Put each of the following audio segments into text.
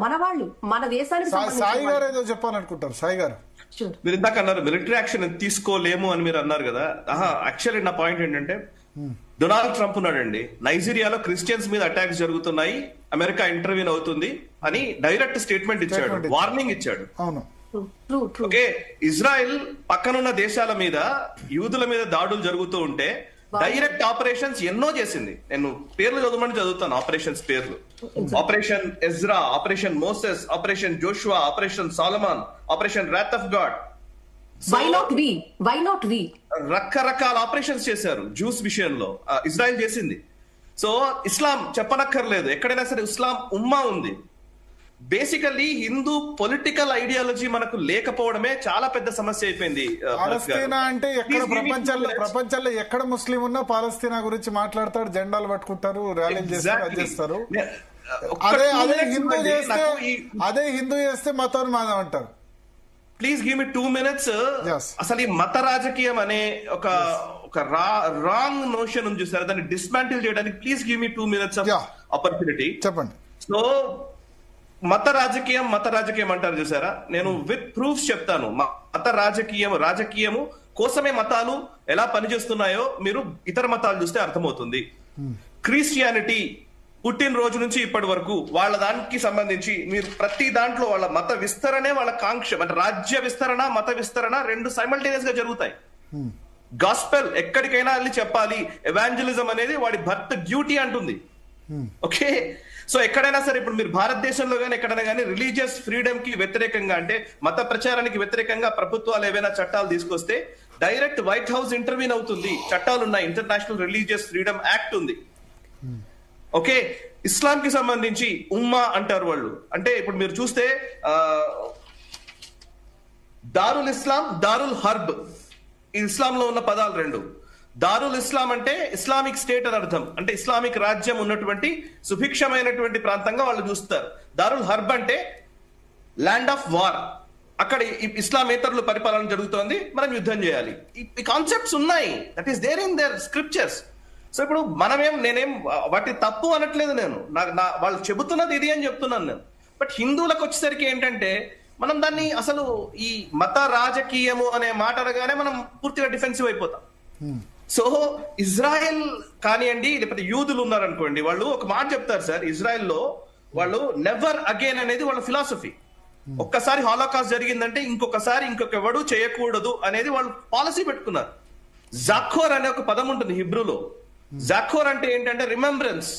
మన వాళ్ళు, మన దేశానికి సాయి గారు ఏదో చెప్పాలనుకుంటారు. సాయి గారు, మీరు ఇందాక అన్నారు మిలిటరీ యాక్షన్ తీసుకోలేము అని మీరు అన్నారు కదా. యాక్చువల్లీ నా పాయింట్ ఏంటంటే, డొనాల్డ్ ట్రంప్ ఉన్నాడండి, నైజీరియాలో క్రిస్టియన్స్ మీద అటాక్స్ జరుగుతున్నాయి, అమెరికా ఇంటర్వ్యూన్ అవుతుంది అని డైరెక్ట్ స్టేట్మెంట్ ఇచ్చాడు, వార్నింగ్ ఇచ్చాడు. అవును. ఓకే, ఇజ్రాయెల్ పక్కనున్న దేశాల మీద యూదుల మీద దాడులు జరుగుతూ ఉంటే డైరెక్ట్ ఆపరేషన్స్ ఎన్నో చేసింది. నేను పేర్లు చదువుతాను ఆపరేషన్స్ పేర్లు. Operation Ezra, operation Moses, operation Joshua, operation Solomon, operation wrath of god. రకరకాల ఆపరేషన్స్ చేశారు జ్యూస్ విషయంలో, ఇజ్రాయెల్ చేసింది. సో ఇస్లాం చెప్పనక్కర్లేదు, ఎక్కడైనా సరే ఇస్లాం ఉమ్మా ఉంది. బేసికల్లీ హిందూ పొలిటికల్ ఐడియాలజీ మనకు లేకపోవడమే చాలా పెద్ద సమస్య అయిపోయింది. పాలస్తీనా అంటే ఎక్కడ ప్రపంచంలో ఎక్కడ ముస్లిం ఉన్నా పాలస్తీనా గురించి మాట్లాడతాడు, జెండాలు పట్టుకుంటారు, ర్యాలీలు చేస్తారు. అదే హిందూ చేస్తే మతోన్మాదం అంటారు. Please give me 2 minutes. అసలు ఈ మత రాజకీయం అనే ఒక రాంగ్ నోషన్ ఉంది చూసారు, దాన్ని డిస్మాంటిల్ చేయడానికి please give me 2 minutes of opportunity. చెప్పండి. సో మత రాజకీయం అంటారు చూసారా, నేను విత్ ప్రూఫ్స్ చెప్తాను. మత రాజకీయము కోసమే మతాలు ఎలా పనిచేస్తున్నాయో మీరు ఇతర మతాలు చూస్తే అర్థమవుతుంది. క్రిస్టియానిటీ పుట్టిన రోజు నుంచి ఇప్పటి వరకు వాళ్ళ దానికి సంబంధించి మీరు ప్రతి దాంట్లో వాళ్ళ మత విస్తరణే వాళ్ళ కాంక్ష, అంటే రాజ్య విస్తరణ, మత విస్తరణ రెండు సైమల్టేనియస్ గా జరుగుతాయి. గాస్పెల్ ఎక్కడికైనా వెళ్ళి చెప్పాలి, ఎవాంజలిజం అనేది వాడి భర్త డ్యూటీ అంటుంది. ఓకే, సో ఎక్కడైనా సరే ఇప్పుడు మీరు భారతదేశంలో కానీ ఎక్కడైనా కానీ రిలీజియస్ ఫ్రీడమ్ కి వ్యతిరేకంగా, అంటే మత ప్రచారానికి వ్యతిరేకంగా ప్రభుత్వాలు ఏవైనా చట్టాలు తీసుకొస్తే డైరెక్ట్ వైట్ హౌస్ ఇంటర్వ్యూన్ అవుతుంది. చట్టాలు ఉన్నాయి, ఇంటర్నేషనల్ రిలీజియస్ ఫ్రీడమ్ యాక్ట్ ఉంది. ఓకే, ఇస్లాం కి సంబంధించి ఉమ్మా అంటారు వాళ్ళు. అంటే ఇప్పుడు మీరు చూస్తే దారుల్ ఇస్లాం, దారుల్ హర్బ్, ఈ ఇస్లాంలో ఉన్న పదాలు రెండు. దారుల్ ఇస్లాం అంటే ఇస్లామిక్ స్టేట్ అని అర్థం, అంటే ఇస్లామిక్ రాజ్యం ఉన్నటువంటి సుభిక్షమైనటువంటి ప్రాంతంగా వాళ్ళు చూస్తారు. దారుల్ హర్బ్ అంటే ల్యాండ్ ఆఫ్ వార్, అక్కడ ఇస్లామేతరులు పరిపాలన జరుగుతోంది, మనం యుద్ధం చేయాలి. ఈ కాన్సెప్ట్స్ ఉన్నాయి, that is there in their scriptures. So ఇప్పుడు నేనేం వాటి తప్పు అనట్లేదు, నేను వాళ్ళు చెబుతున్నది ఇది అని చెప్తున్నాను నేను. బట్ హిందువులకు వచ్చేసరికి ఏంటంటే మనం దాన్ని అసలు ఈ మత రాజకీయము అనే మాట అనగానే మనం పూర్తిగా డిఫెన్సివ్ అయిపోతాం. సో ఇజ్రాయెల్ కానివ్వండి, లేకపోతే యూదులు ఉన్నారనుకోండి, వాళ్ళు ఒక మాట చెప్తారు సార్, ఇజ్రాయెల్లో వాళ్ళు నెవర్ అగైన్ అనేది వాళ్ళ ఫిలాసఫీ. ఒక్కసారి హాలోకాస్ట్ జరిగిందంటే ఇంకొకవడు చేయకూడదు అనేది వాళ్ళు పాలసీ పెట్టుకున్నారు. జాఖోర్ అనే ఒక పదం ఉంటుంది హిబ్రూలో. జాఖోర్ అంటే ఏంటంటే రిమెంబరెన్స్.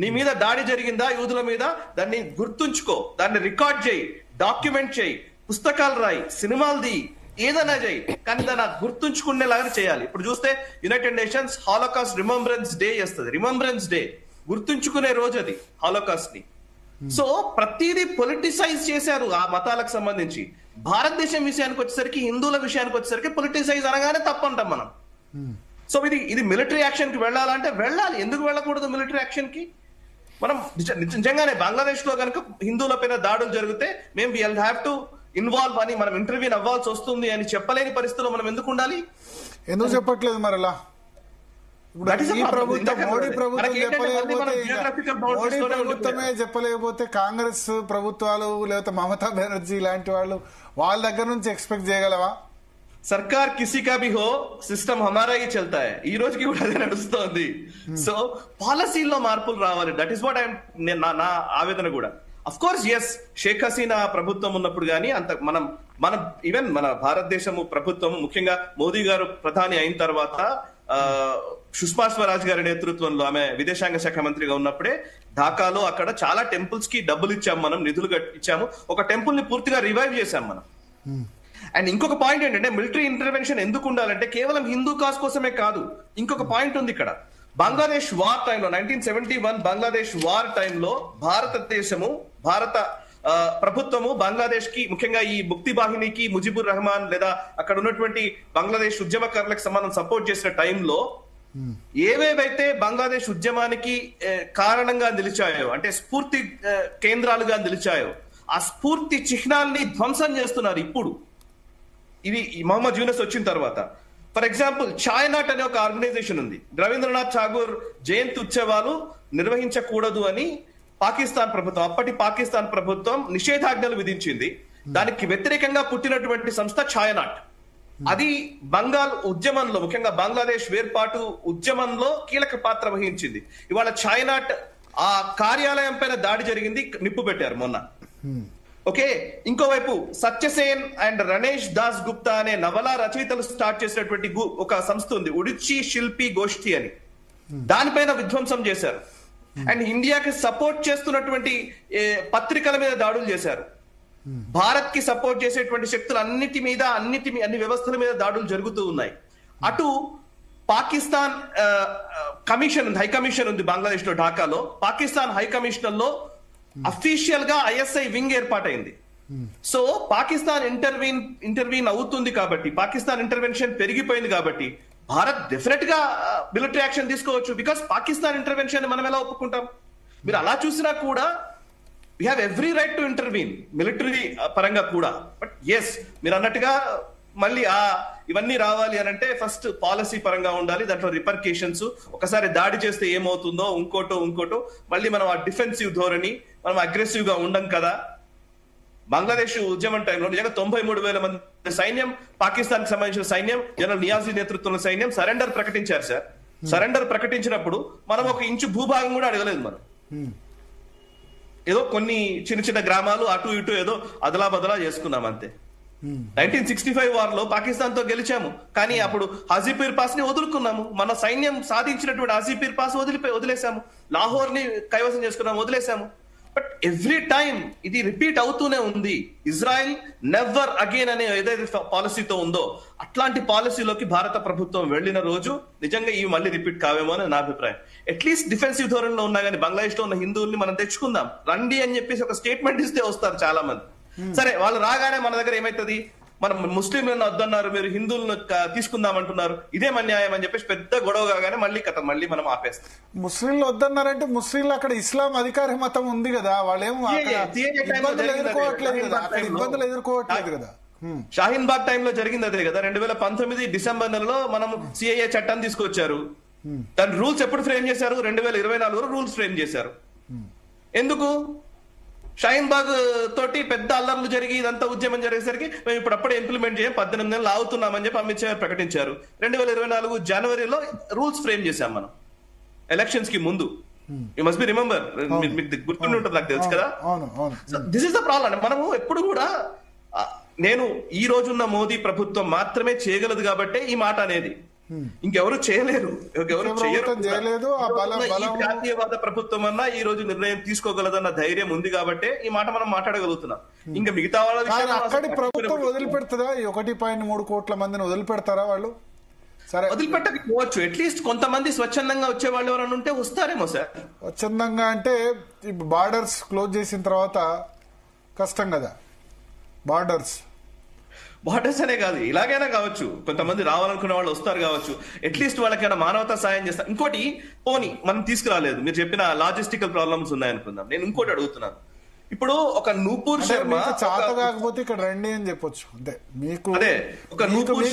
నీ మీద దాడి జరిగిందా యూదుల మీద, దాన్ని గుర్తుంచుకో, దాన్ని రికార్డ్ చేయి, డాక్యుమెంట్ చేయి, పుస్తకాలు రాయి, సినిమాలు ది, ఏదైనా చేయి, కానీ దాన్ని గుర్తుంచుకునేలాగా చేయాలి. ఇప్పుడు చూస్తే United nations Holocaust remembrance day చేస్తుంది. రిమెంబరెన్స్ డే గుర్తుంచుకునే రోజు అది హాలోకాస్ట్ ని. సో ప్రతిదీ పొలిటిసైజ్ చేశారు ఆ మతాలకు సంబంధించి. భారతదేశం విషయానికి వచ్చేసరికి, హిందువుల విషయానికి వచ్చేసరికి పొలిటిసైజ్ అనగానే తప్పంటాం మనం. సో ఇది మిలిటరీ యాక్షన్ కి వెళ్ళాలంటే వెళ్ళాలి, ఎందుకు వెళ్ళకూడదు మిలిటరీ యాక్షన్ కి? మనం నిజంగానే బంగ్లాదేశ్ లో కనుక హిందువుల పైన దాడులు జరిగితే మేము విల్ హ్యావ్ టు ఇన్వాల్వ్ అని, మనం ఇంటర్వ్యూన్ అవ్వాల్సి వస్తుంది అని చెప్పలేని పరిస్థితిలో మనం ఎందుకు ఉండాలి? ఎందుకు చెప్పట్లేదు మరి అలా? మోడీ ప్రభుత్వమే చెప్పలేకపోతే కాంగ్రెస్ ప్రభుత్వాలు లేకపోతే మమతా బెనర్జీ లాంటి వాళ్ళు వాళ్ళ దగ్గర నుంచి ఎక్స్పెక్ట్ చేయగలవా? సర్కార్ కిసి కా భీ హో, సిస్టమ్ హమారా హీ చల్తా హై. ఈ రోజుకి కూడా అదే నడుస్తోంది. సో పాలసీల్లో మార్పులు రావాలి. దట్ ఈస్ వాట్ నా ఆవేదన కూడా. Of course yes, Sheikh Hasina ప్రభుత్వం ఉన్నప్పుడు కానీ అంత మనం ఈవెన్ మన భారతదేశము ప్రభుత్వం, ముఖ్యంగా మోదీ గారు ప్రధాని అయిన తర్వాత సుష్మా స్వరాజ్ గారి నేతృత్వంలో ఆమె విదేశాంగ శాఖ మంత్రిగా ఉన్నప్పుడే ఢాకాలో అక్కడ చాలా టెంపుల్స్ కి డబ్బులు ఇచ్చాము, మనం నిధులు ఇచ్చాము. ఒక టెంపుల్ ని పూర్తిగా రివైవ్ చేశాం మనం. అండ్ ఇంకొక పాయింట్ ఏంటంటే, మిలిటరీ ఇంటర్వెన్షన్ ఎందుకు ఉండాలంటే కేవలం హిందూ కాజ్ కోసమే కాదు. ఇంకొక పాయింట్ ఉంది ఇక్కడ. బంగ్లాదేశ్ వార్ టైంలో 1971 బంగ్లాదేశ్ వార్ టైంలో భారత ప్రభుత్వము బంగ్లాదేశ్ కి, ముఖ్యంగా ఈ ముక్తి బాహినికి, ముజిబుర్ రెహమాన్ లేదా అక్కడ ఉన్నటువంటి బంగ్లాదేశ్ ఉద్యమకారులకు సంబంధం సపోర్ట్ చేసిన టైంలో ఏవేవైతే బంగ్లాదేశ్ ఉద్యమానికి కారణంగా నిలిచాయో, అంటే స్ఫూర్తి కేంద్రాలుగా నిలిచాయో, ఆ స్ఫూర్తి చిహ్నాల్ని ధ్వంసం చేస్తున్నారు ఇప్పుడు. ఇది మొహమ్మద్ యూనస్ వచ్చిన తర్వాత. ఫర్ ఎగ్జాంపుల్ చాయ్నాట్ అనే ఒక ఆర్గనైజేషన్ ఉంది. రవీంద్రనాథ్ ఠాగూర్ జయంతి ఉత్సవాలు నిర్వహించకూడదు అని పాకిస్తాన్ ప్రభుత్వం, అప్పటి పాకిస్తాన్ ప్రభుత్వం నిషేధాజ్ఞలు విధించింది. దానికి వ్యతిరేకంగా పుట్టినటువంటి సంస్థ ఛాయనాట్. అది బంగాల్ ఉద్యమంలో, ముఖ్యంగా బంగ్లాదేశ్ వేర్పాటు ఉద్యమంలో కీలక పాత్ర వహించింది. ఇవాళ ఛాయనాట్ ఆ కార్యాలయం పైన దాడి జరిగింది, నిప్పు పెట్టారు మొన్న. ఓకే, ఇంకోవైపు సత్యసేన్ అండ్ రణేష్ దాస్ గుప్తా అనే నవలా రచయితలు స్టార్ట్ చేసినటువంటి ఒక సంస్థ ఉంది, ఉడిచి శిల్పి గోష్ఠి అని. దానిపైన విధ్వంసం చేశారు. అండ్ ఇండియాకి సపోర్ట్ చేస్తున్నటువంటి పత్రికల మీద దాడులు చేశారు. భారత్ కి సపోర్ట్ చేసేటువంటి శక్తులు అన్ని వ్యవస్థల మీద దాడులు జరుగుతూ ఉన్నాయి. అటు పాకిస్తాన్ కమిషన్ ఉంది, హై కమిషన్ ఉంది బంగ్లాదేశ్ లో, ఢాకాలో. పాకిస్తాన్ హై కమిషన్ లో అఫీషియల్ గా ఐఎస్ఐ వింగ్ ఏర్పాటైంది. సో పాకిస్తాన్ ఇంటర్వీన్ అవుతుంది కాబట్టి, పాకిస్తాన్ ఇంటర్వెన్షన్ పెరిగిపోయింది కాబట్టి భారత్ డెఫినెట్ గా మిలిటరీ యాక్షన్ తీసుకోవచ్చు. బికాస్ పాకిస్తాన్ ఇంటర్వెన్షన్ మనం ఎలా ఒప్పుకుంటాం? మీరు అలా చూసినా కూడా we have every right to intervene military పరంగా కూడా. బట్ ఎస్, మీరు అన్నట్టుగా మళ్ళీ ఇవన్నీ రావాలి అని అంటే ఫస్ట్ పాలసీ పరంగా ఉండాలి, దాంట్లో రిపర్కేషన్స్. ఒకసారి దాడి చేస్తే ఏమవుతుందో ఇంకోటో మళ్ళీ మనం ఆ డిఫెన్సివ్ ధోరణి, మనం అగ్రెసివ్ గా ఉండం కదా. బంగ్లాదేశ్ ఉద్యమం టైంలో నిజంగా 93,000 మంది సైన్యం, పాకిస్తాన్ కి సంబంధించిన సైన్యం, జనరల్ నియాజీ నేతృత్వంలో సైన్యం సరెండర్ ప్రకటించారు సార్. సరెండర్ ప్రకటించినప్పుడు మనం ఒక ఇంచు భూభాగం కూడా అడగలేదు. మనం ఏదో కొన్ని చిన్న గ్రామాలు అటు ఇటు ఏదో అదలా బదలా చేసుకున్నాం అంతే. 1965 వార్లో పాకిస్తాన్ తో గెలిచాము, కానీ అప్పుడు హాజీపీర్ పాస్ ని వదులుకున్నాము. మన సైన్యం సాధించినటువంటి హాజీపీర్ పాస్ వదిలేసాము. లాహోర్ ని కైవసం చేసుకున్నాము, వదిలేసాము. బట్ ఎవ్రీ టైం ఇది రిపీట్ అవుతూనే ఉంది. ఇజ్రాయెల్ నెవర్ అగైన్ అనే ఏదైతే పాలసీతో ఉందో అట్లాంటి పాలసీలోకి భారత ప్రభుత్వం వెళ్లిన రోజు నిజంగా ఇవి మళ్ళీ రిపీట్ కావేమో అని నా అభిప్రాయం. అట్లీస్ట్ డిఫెన్సివ్ ధోరణిలో ఉన్నా కానీ బంగ్లాదేశ్ లో ఉన్న హిందువుల్ని మనం తెచ్చుకుందాం, రండి అని చెప్పేసి ఒక స్టేట్మెంట్ ఇస్తే వస్తారు చాలా మంది. సరే, వాళ్ళు రాగానే మన దగ్గర ఏమైతుంది, మనం ముస్లింలను వద్దన్నారు, మీరు హిందువులను తీసుకుందామంటున్నారు, ఇదేం అన్యాయం అని చెప్పేసి పెద్ద గొడవ కాగానే మళ్ళీ మనం ఆపేస్తాం. ముస్లింలు వద్దన్నారంటే ముస్లింలు అక్కడ ఇస్లాం అధికార మతం ఉంది కదా, వాళ్ళేమో ఇబ్బందులు ఎదుర్కోవట్లేదు కదా. షాహీన్ బాగ్ టైంలో జరిగింది అదే కదా. 2019 డిసెంబర్ నెలలో మనం సిఐఏ చట్టాన్ని తీసుకొచ్చారు. దాని రూల్స్ ఎప్పుడు ఫ్రేమ్ చేశారు? 2024 రూల్స్ ఫ్రేమ్ చేశారు. ఎందుకు? షాహీన్ బాగ్ తోటి పెద్ద అల్లర్లు జరిగి ఇదంతా ఉద్యమం జరిగేసరికి మేము ఇప్పుడు అప్పుడే ఇంప్లిమెంట్ చేయం, 18 నెలలు ఆగుతున్నామని చెప్పి అమిత్ షా ప్రకటించారు. 2024 జనవరిలో రూల్స్ ఫ్రేమ్ చేశాం మనం, ఎలక్షన్స్ కి ముందు. యూ మస్ట్ బి రిమెంబర్, మీకు గుర్తుండి ఉంటుంది, నాకు తెలుసు కదా. This is the problem. మనము ఎప్పుడు కూడా నేను ఈ రోజున్న మోదీ ప్రభుత్వం మాత్రమే చేయగలదు కాబట్టే ఈ మాట అనేది. ఇంకెవరు చేయలేరు, చేయలేదు. జాతీయవాద ప్రభుత్వం అన్నా ఈ రోజు నిర్ణయం తీసుకోగలదన్న ధైర్యం ఉంది కాబట్టే ఈ మాట మనం మాట్లాడగలుగుతున్నాం. ఇంకా మిగతా వాళ్ళ అక్కడి ప్రభుత్వం వదిలిపెడుతుందా? 1.3 కోట్ల మందిని వదిలిపెడతారా వాళ్ళు? సరే, వదిలిపెట్టకపోవచ్చు. అట్లీస్ట్ కొంతమంది స్వచ్ఛందంగా వచ్చే వాళ్ళు ఎవరైనా ఉంటే వస్తారేమో సార్. స్వచ్ఛందంగా అంటే బార్డర్స్ క్లోజ్ చేసిన తర్వాత కష్టం కదా. బార్డర్స్ అనే కాదు, ఇలాగైనా కావచ్చు, కొంతమంది రావాలనుకున్న వాళ్ళు వస్తారు కావచ్చు. అట్లీస్ట్ వాళ్ళకైనా మానవతా సాయం చేస్తారు. ఇంకోటి, పోనీ మనం తీసుకురాలేదు, మీరు చెప్పిన లాజిస్టికల్ ప్రాబ్లమ్స్ ఉన్నాయనుకుందాం. నేను ఇంకోటి అడుగుతున్నాను. ఇప్పుడు ఒక నూపూర్ శర్మ చాత కాకపోతే ఇక్కడ రండి అని చెప్పొచ్చు అంతే. మీకు అదే ఒక నూపూర్ శర్మ